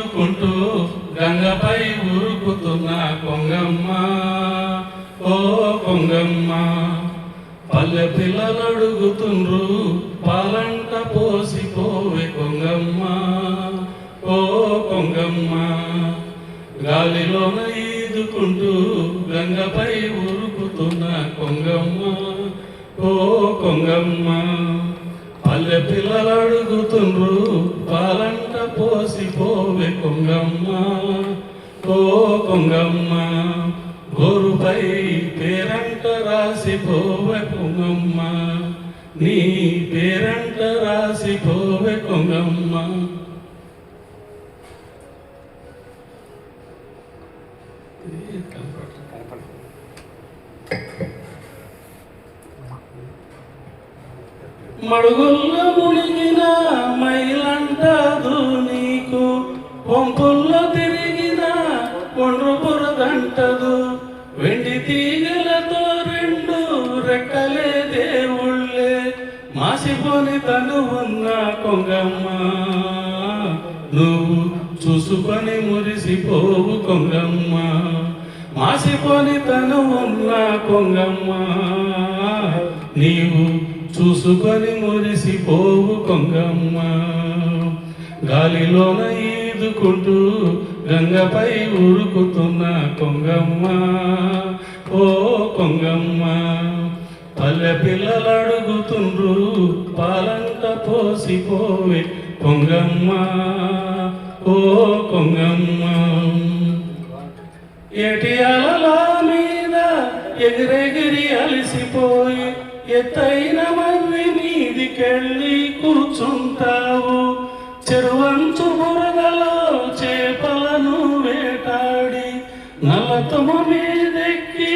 ఈదుకుంటూ గంగపై ఉరుకుతున్న కొంగమ్మ, ఓ కొంగమ్మ. పల్లె పిల్లలు అడుగుతుండ్రు పాలంట పోసిపోవే కొంగమ్మ, ఓ కొంగమ్మ. గాలిలోన ఈదుకుంటూ గంగపై ఉరుకుతున్న కొంగమ్మ, ఓ కొంగమ్మ. పల్లె పిల్లలు అడుగుతుండ్రు పాలంట పోసిపోవే కొంగమ్మ, ఓ కొంగమ్మ. గోరుపై పేరంట రాసిపోవే కొంగమ్మ, నీ పేరంట రాసిపోవే కొంగమ్మ. మడుగుల్లో మునిగిన మైలంటదు నీకు, వంపుల్లో తిరిగిన ఒండ్రు బురదంటదు. వెండి తీగలతో రెండు రెక్కలే దేవుళ్ళే, మాసిపోని తను ఉన్న కొంగమ్మ. నువ్వు చూసుకొని మురిసిపోవు కొంగమ్మ, మాసిపోని తను ఉన్న కొంగమ్మ. నీవు చూసుకొని మురిసిపోవు కొంగమ్మ. గాలిలోన ఈదుకుంటూ గంగపై ఉరుకుతున్న కొంగమ్మ, ఓ కొంగమ్మ. పల్లె పిల్లలు అడుగుతుండ్రు పాలంట పోసిపోవే కొంగమ్మ, ఓ కొంగమ్మ. ఏటి అలల మీద ఎగిరెగిరి అలసిపోయి ఎత్తైన మర్రి మీదికెళ్ళి కూర్చుంటావు. చెరువంచు బురదలో చేపలను వేటాడి నల్లతుమ మీదెక్కి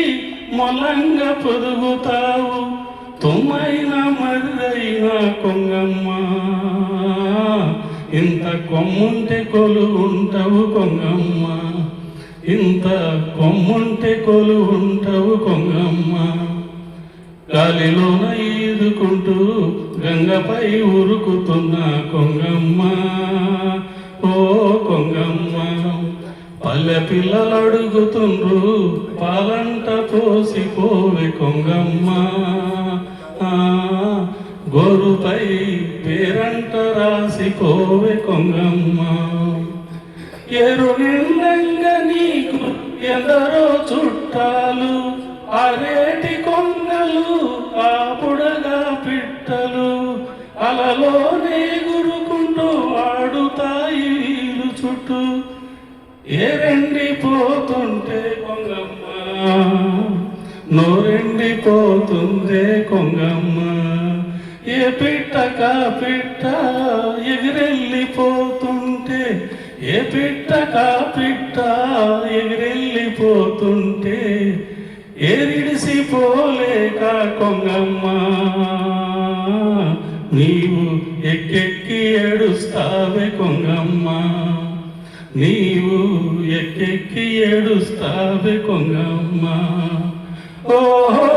మొలంగా పొదుగుతావు. తుమ్మైన మర్రైన కొంగమ్మ, ఇంత కొమ్ముంటే కొలు ఉంటావు కొంగమ్మ, ఇంత కొమ్ముంటే కొలు ఉంటావు కొంగమ్మ. గాలిలోన ఈదుకుంటూ గంగపై ఉరుకుతున్న కొంగమ్మ, ఓ కొంగమ్మ. పల్లె పిల్లలు అడుగుతుండ్రు పాలంట పోసిపోవే కొంగమ్మ, గోరుపై పేరంట రాసిపోవే కొంగమ్మ. ఏరు నిండంగా నీకు ఎందరో చుట్టాలు, అరేటి కొంగలు ఆపుడగా పిట్టలు, అలలోనే గురుకుంటూ ఆడుతాయి వీలు చుట్టూ. ఏరెండిపోతుంటే కొంగమ్మ, నోరెండిపోతుందే కొంగమ్మ. ఏ పిట్టక పిట్ట ఎగిరెళ్ళిపోతుంటే, ఏ పిట్టక పిట్ట ఎగిరెళ్ళిపోతుంటే ఏరిడిసిపోలేక కొంగమ్మ. నీవు ఎక్కెక్కి ఏడుస్తావే కొంగమ్మ, నీవు ఎక్కెక్కి ఏడుస్తావే కొంగమ్మ. ఓహో